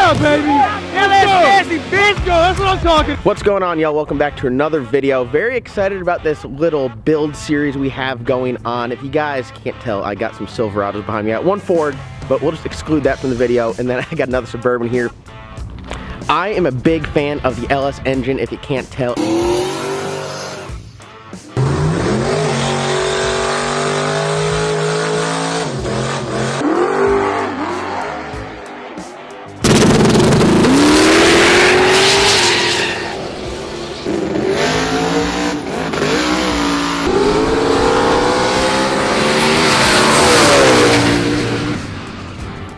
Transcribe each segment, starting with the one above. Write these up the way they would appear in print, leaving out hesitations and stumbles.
Yeah, baby! Let's go! Let's go! That's what I'm talking. What's going on, y'all? Welcome back to another video. Very excited about this little build series we have going on. If you guys can't tell, I got some Silverados behind me. I got one Ford, but we'll just exclude that from the video. And then I got another Suburban here. I am a big fan of the LS engine, if you can't tell.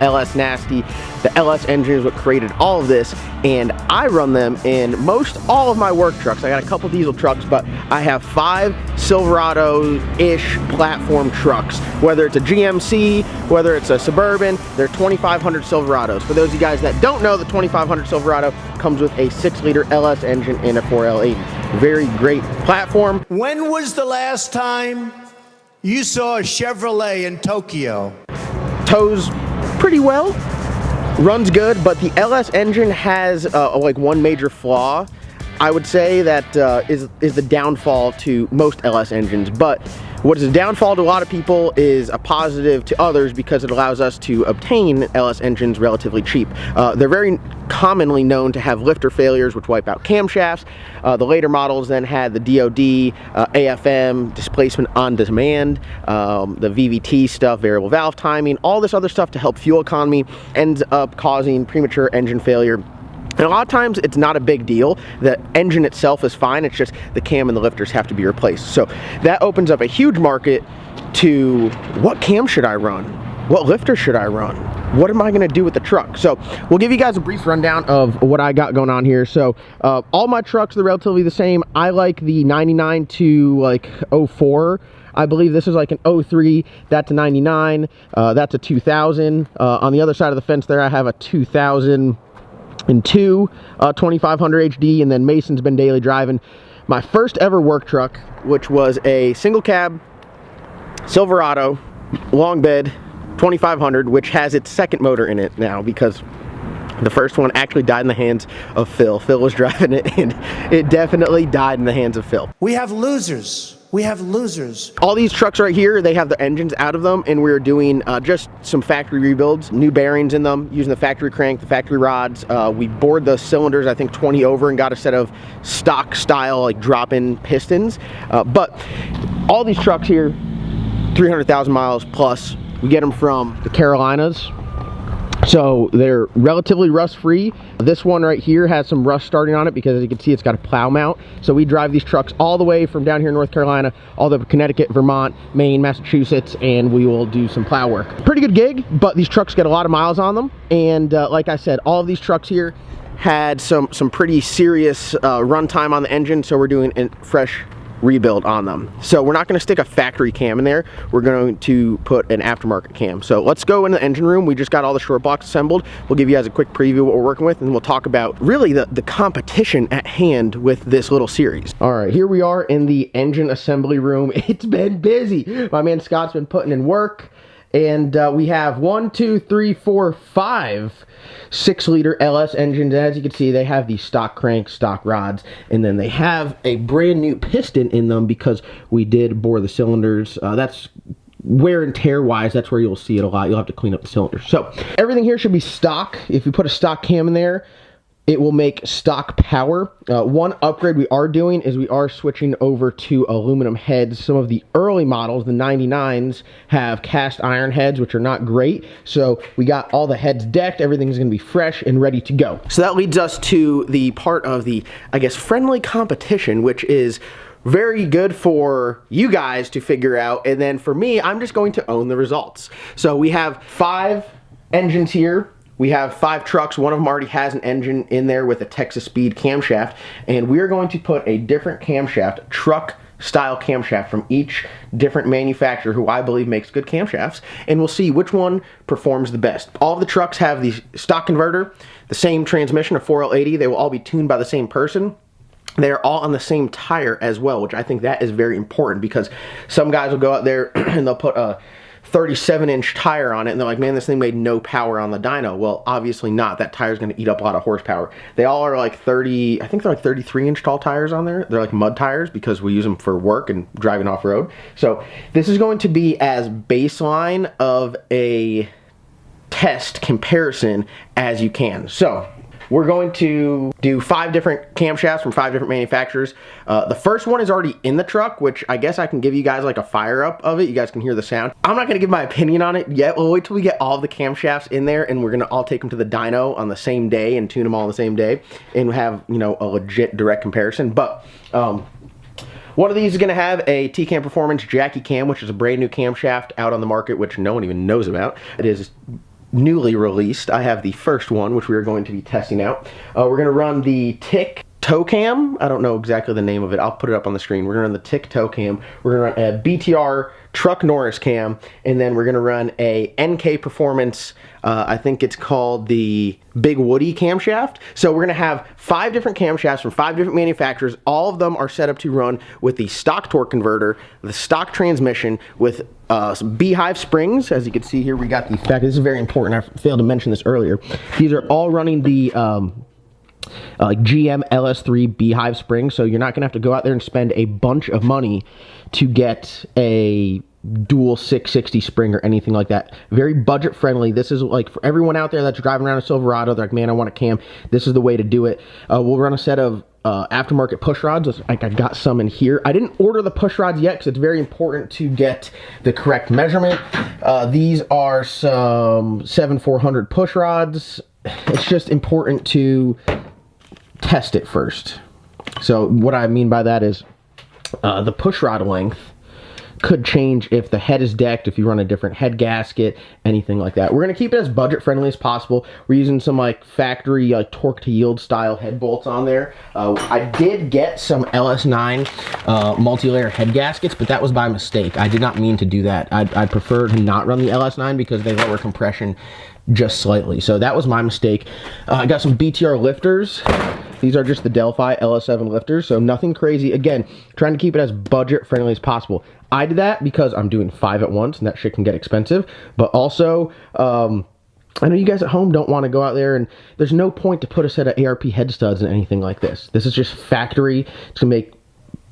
LS Nasty. The LS engine is what created all of this, and I run them in most all of my work trucks. I got a couple diesel trucks, but I have 5 Silverado-ish platform trucks. Whether it's a GMC, whether it's a Suburban, they're 2500 Silverados. For those of you guys that don't know, the 2500 Silverado comes with a 6-liter LS engine and a 4L80. Very great platform. When was the last time you saw a Chevrolet in Tokyo? Tows pretty well, runs good, but the LS engine has like one major flaw. I would say that is the downfall to most LS engines, but what is a downfall to a lot of people is a positive to others because it allows us to obtain LS engines relatively cheap. They're very commonly known to have lifter failures which wipe out camshafts. The later models then had the DOD, AFM, displacement on demand, the VVT stuff, variable valve timing, all this other stuff to help fuel economy ends up causing premature engine failure. And a lot of times it's not a big deal. The engine itself is fine, it's just the cam and the lifters have to be replaced. So that opens up a huge market to what cam should I run? What lifter should I run? What am I gonna do with the truck? So we'll give you guys a brief rundown of what I got going on here. So all my trucks are relatively the same. I like the 99 to like 04. I believe this is like an 03, that's a 99, that's a 2000. On the other side of the fence there, I have a 2002 2500 HD, and then Mason's been daily driving my first ever work truck, which was a single cab Silverado long bed 2500, which has its second motor in it now because the first one actually died in the hands of Phil. Phil was driving it, and it definitely died in the hands of Phil. We have losers. We have losers. All these trucks right here, they have the engines out of them, and we're doing just some factory rebuilds, new bearings in them, using the factory crank, the factory rods. We bored the cylinders, I think 20 over, and got a set of stock style like drop-in pistons. But all these trucks here, 300,000 miles plus. We get them from the Carolinas. So they're relatively rust-free. This one right here has some rust starting on it because, as you can see, it's got a plow mount. So we drive these trucks all the way from down here in North Carolina, all the way to Connecticut, Vermont, Maine, Massachusetts, and we will do some plow work. Pretty good gig, but these trucks get a lot of miles on them. And like I said, all of these trucks here had some pretty serious runtime on the engine, so we're doing a fresh rebuild on them. So we're not going to stick a factory cam in there, we're going to put an aftermarket cam. So let's go in the engine room. We just got all the short blocks assembled. We'll give you guys a quick preview of what we're working with, and we'll talk about really the competition at hand with this little series. All right, here we are in the engine assembly room. It's been busy. My man Scott's been putting in work, and we have 5 6-liter LS engines. As you can see, they have the stock cranks, stock rods, and then they have a brand new piston in them because we did bore the cylinders. That's wear and tear wise, that's where you'll see it a lot. You'll have to clean up the cylinders. So everything here should be stock. If you put a stock cam in there, it will make stock power. One upgrade we are doing is we are switching over to aluminum heads. Some of the early models, the 99s, have cast iron heads, which are not great. So we got all the heads decked. Everything's gonna be fresh and ready to go. So that leads us to the part of the, I guess, friendly competition, which is very good for you guys to figure out. And then for me, I'm just going to own the results. So we have 5 engines here. We have 5 trucks. One of them already has an engine in there with a Texas Speed camshaft, and we are going to put a different camshaft, truck style camshaft, from each different manufacturer who I believe makes good camshafts, and we'll see which one performs the best. All of the trucks have the stock converter, the same transmission, a 4L80. They will all be tuned by the same person. They're all on the same tire as well, which I think that is very important, because some guys will go out there and they'll put a 37-inch tire on it, and they're like, man, this thing made no power on the dyno. Well, obviously not. That tire's going to eat up a lot of horsepower. They all are like 30, I think they're like 33-inch tall tires on there. They're like mud tires because we use them for work and driving off-road. So this is going to be as baseline of a test comparison as you can. So we're going to do 5 different camshafts from 5 different manufacturers. The first one is already in the truck, which I guess I can give you guys like a fire up of it. You guys can hear the sound. I'm not going to give my opinion on it yet. We'll wait till we get all the camshafts in there, and we're going to all take them to the dyno on the same day and tune them all on the same day and have, you know, a legit direct comparison. But one of these is going to have a T-Cam Performance Jackie Cam, which is a brand new camshaft out on the market, which no one even knows about. It is newly released. I have the first one, which we are going to be testing out. We're going to run the Tick Toe Cam. I don't know exactly the name of it. I'll put it up on the screen. We're going to run the Tick Toe Cam. We're going to run a BTR Truck Norris Cam, and then we're going to run a NK Performance, I think it's called the Big Woody camshaft. So we're going to have 5 different camshafts from 5 different manufacturers. All of them are set up to run with the stock torque converter, the stock transmission, with some beehive springs. As you can see here, we got the fact, this is very important, I failed to mention this earlier. These are all running the GM LS3 beehive springs, so you're not going to have to go out there and spend a bunch of money to get a dual 660 spring or anything like that. Very budget friendly. This is like for everyone out there that's driving around a Silverado, they're like, man, I want a cam. This is the way to do it. We'll run a set of aftermarket push rods. Like I got some in here. I didn't order the push rods yet because it's very important to get the correct measurement. These are some 7400 push rods. It's just important to test it first. So what I mean by that is the push rod length could change if the head is decked, if you run a different head gasket, anything like that. We're going to keep it as budget friendly as possible. We're using some like factory like torque to yield style head bolts on there. I did get some LS9 multi-layer head gaskets, but that was by mistake. I did not mean to do that. I'd prefer to not run the LS9 because they lower compression just slightly. So that was my mistake. I got some BTR lifters. These are just the Delphi LS7 lifters, so nothing crazy. Again, trying to keep it as budget friendly as possible. I did that because I'm doing 5 at once, and that shit can get expensive. But also, I know you guys at home don't want to go out there, and there's no point to put a set of ARP head studs in anything like this. This is just factory. It's going to make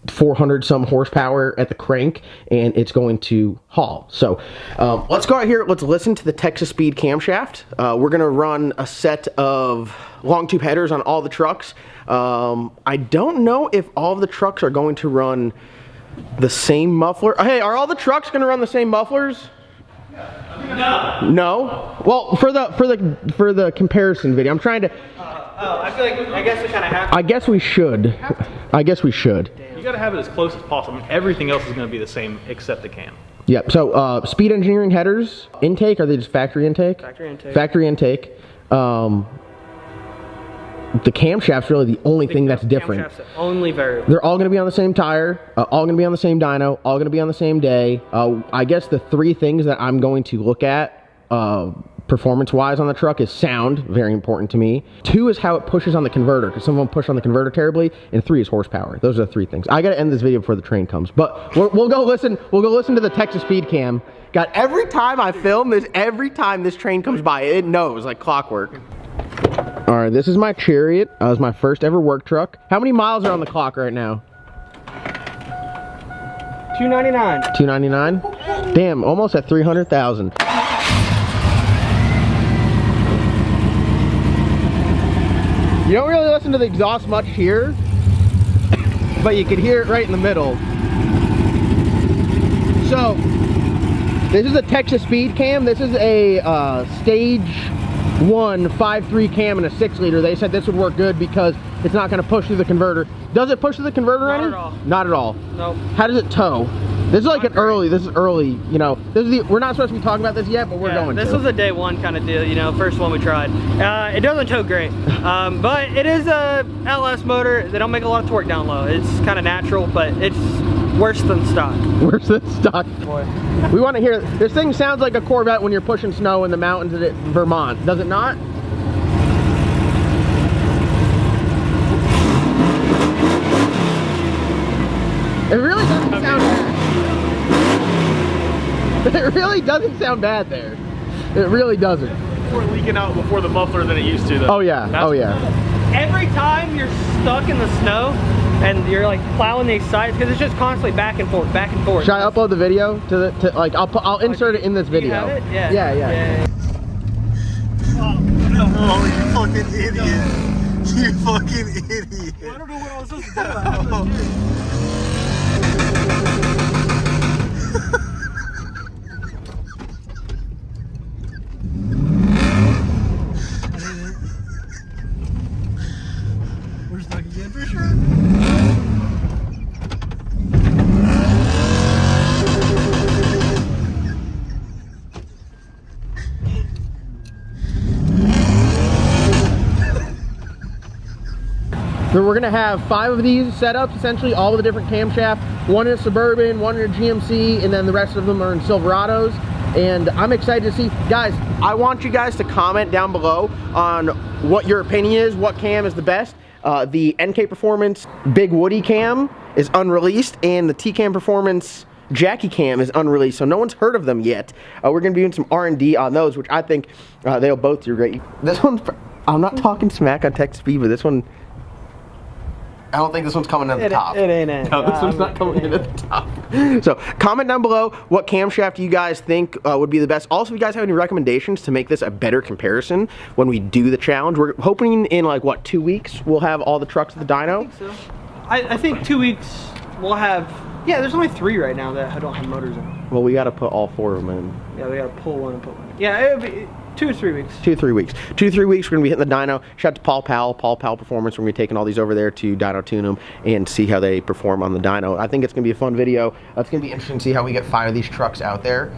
400 some horsepower at the crank, and it's going to haul. So let's go out here, let's listen to the Texas Speed camshaft. We're going to run a set of long tube headers on all the trucks. I don't know if all of the trucks are going to run the same muffler. Hey, are all the trucks going to run the same mufflers? No. No? Well, for the comparison video, I'm trying to. I feel like I guess we kind of have to. I guess we should. I guess we should. You got to have it as close as possible. I mean, everything else is going to be the same except the cam. Yep. So Speed Engineering headers intake, are they just factory intake? Factory intake. Factory intake. The camshaft's really the only thing that's different. Camshaft's the only variable. They're all going to be on the same tire, all going to be on the same dyno, all going to be on the same day. I guess the 3 things that I'm going to look at performance-wise on the truck is sound, very important to me. 2 is how it pushes on the converter, because some of them push on the converter terribly, and 3 is horsepower. Those are the 3 things. I got to end this video before the train comes, but we'll go listen to the Texas Speed Cam. God, every time I film this, every time this train comes by, it knows like clockwork. All right, this is my Chariot. It was my first ever work truck. How many miles are on the clock right now? 299. 299? Damn, almost at 300,000. You don't really listen to the exhaust much here, but you can hear it right in the middle. So, this is a Texas Speed Cam. This is a stage 1 5.3 cam and a 6-liter. They said this would work good because it's not going to push through the converter. Does it push through the converter? Not at all. Not at all. Nope. How does it tow? This is like an early. This is early. You know, this is we're not supposed to be talking about this yet, but we're going to. This was a day 1 kind of deal. You know, first one we tried. It doesn't tow great, but it is a LS motor. They don't make a lot of torque down low. It's kind of natural, but it's worse than stock. Worse than stock. Boy. We want to hear. This thing sounds like a Corvette when you're pushing snow in the mountains of Vermont. Does it not? It really doesn't sound bad. It really doesn't sound bad there. It really doesn't. More leaking out before the muffler than it used to, though. Oh yeah, oh yeah. Every time you're stuck in the snow and you're like plowing these sides, because it's just constantly back and forth, back and forth. Should I upload the video to like I'll insert it in this video. You have it? Yeah. Yeah. Oh, you fucking idiot. You fucking idiot. I don't know what I was supposed to do. We're stuck again for sure. So we're gonna have 5 of these setups, essentially, all with a different camshaft. One in a Suburban, one in a GMC, and then the rest of them are in Silverados. And I'm excited to see, guys, I want you guys to comment down below on what your opinion is, what cam is the best. The NK Performance Big Woody cam is unreleased, and the T-Cam Performance Jackie cam is unreleased, so no one's heard of them yet. We're gonna be doing some R&D on those, which I think they'll both do great. This one's, I'm not talking smack on text speed, but this one, I don't think this one's coming at the top. It ain't it. No, this one's not coming in at the top. So comment down below what camshaft you guys think would be the best. Also, if you guys have any recommendations to make this a better comparison when we do the challenge, we're hoping in like, what, 2 weeks we'll have all the trucks at the dyno? I think so. I think 2 weeks we'll have, yeah, there's only 3 right now that don't have motors in. Well, we got to put all 4 of them in. Yeah, we gotta pull one and put one in. Yeah, it'll be 2 or 3 weeks. 2 to 3 weeks. 2 to 3 weeks, we're going to be hitting the dyno. Shout out to Paul Powell Performance. We're going to be taking all these over there to dyno tune them and see how they perform on the dyno. I think it's going to be a fun video. It's going to be interesting to see how we get 5 of these trucks out there.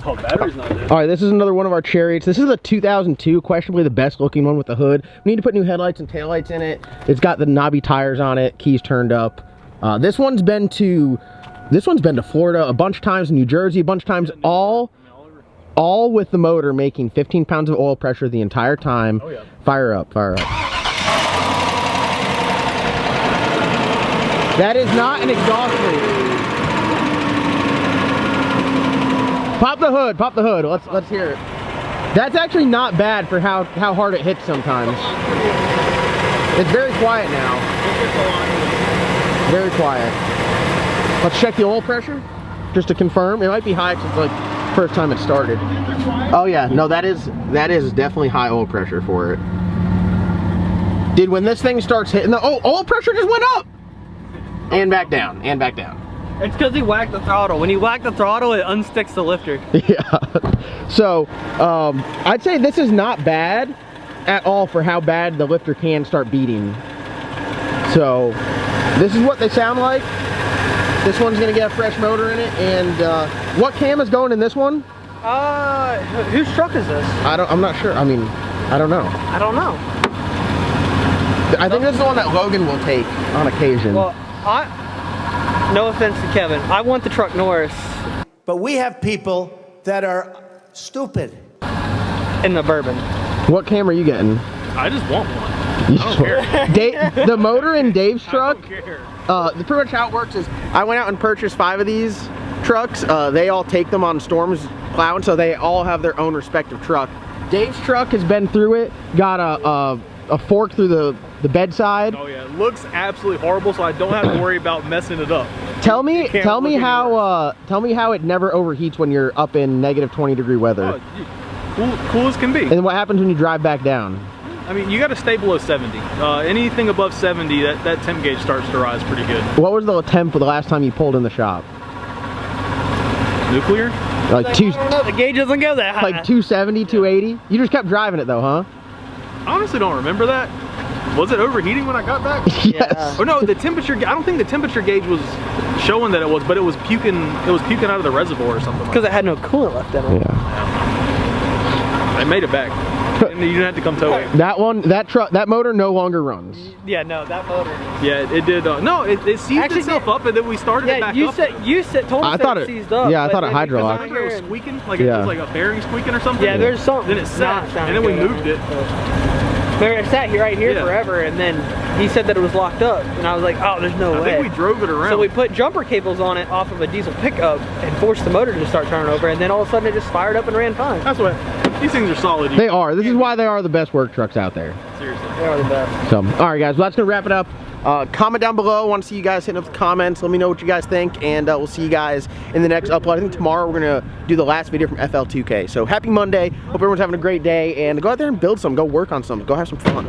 Oh, battery's not dead. All right, this is another one of our Chariots. This is a 2002, questionably the best looking one with the hood. We need to put new headlights and taillights in it. It's got the knobby tires on it, keys turned up. This one's been to Florida a bunch of times, New Jersey a bunch of times, all with the motor making 15 pounds of oil pressure the entire time. Oh, yeah. Fire up, fire up. That is not an exhaust leak. Pop the hood, pop the hood. Let's hear it. That's actually not bad for how hard it hits sometimes. It's very quiet now. Very quiet. Let's check the oil pressure just to confirm. It might be high because it's like first time it started. Oh yeah, no, that is definitely high oil pressure for it. Dude, when this thing starts hitting the oil pressure just went up and back down and back down. It's because he whacked the throttle. When you whack the throttle, it unsticks the lifter. Yeah. So I'd say this is not bad at all for how bad the lifter can start beating. So this is what they sound like. This one's gonna get a fresh motor in it. And what cam is going in this one? Whose truck is this? I'm not sure. I mean, I don't know. I don't know. I think this is the one that Logan will take on occasion. Well, no offense to Kevin, I want the truck Norris But we have people that are stupid. in the bourbon. What cam are you getting? I just want one. I don't care. The motor in Dave's truck, I don't care. pretty much how it works is I went out and purchased 5 of these trucks. They all take them on storms plowing, so they all have their own respective truck. Dave's truck has been through it, got a fork through the bedside. Oh yeah, it looks absolutely horrible, so I don't have to worry about messing it up. Tell me how it never overheats when you're up in negative 20-degree weather. Oh, cool as can be. And what happens when you drive back down? I mean, you got to stay below 70. Anything above 70, that temp gauge starts to rise pretty good. What was the temp for the last time you pulled in the shop? Nuclear? Like I don't know, the gauge doesn't go that high. Like 270, 280? You just kept driving it though, huh? I honestly don't remember that. Was it overheating when I got back? Yes. Oh no, the temperature. I don't think the temperature gauge was showing that it was, but it was puking. It was puking out of the reservoir or something. Because it had no coolant left in it. Yeah. I made it back. And you didn't have to come tow it. That motor no longer runs. Yeah, no, that motor. Yeah, it did. No, it seized itself up, and then we started it back up. You told us that it seized up. Yeah, I thought it hydrolocked. I remember it was squeaking, like it was like a bearing squeaking or something. Yeah, there's something. Then it sat, and then we moved it. Remember, it sat here right here Yeah. forever, and then he said that it was locked up, and I was like, oh, there's no way. I think we drove it around. So we put jumper cables on it off of a diesel pickup and forced the motor to start turning over, and then all of a sudden it just fired up and ran fine. That's what, these things are solid. They are. This is why they are the best work trucks out there. Seriously. They are the best. So, all right, guys, well, that's gonna wrap it up. Comment down below. I want to see you guys hitting up the comments. Let me know what you guys think, and we'll see you guys in the next upload. I think tomorrow we're gonna do the last video from FL2K. So happy Monday. Hope everyone's having a great day, and go out there and build some. Go work on some. Go have some fun.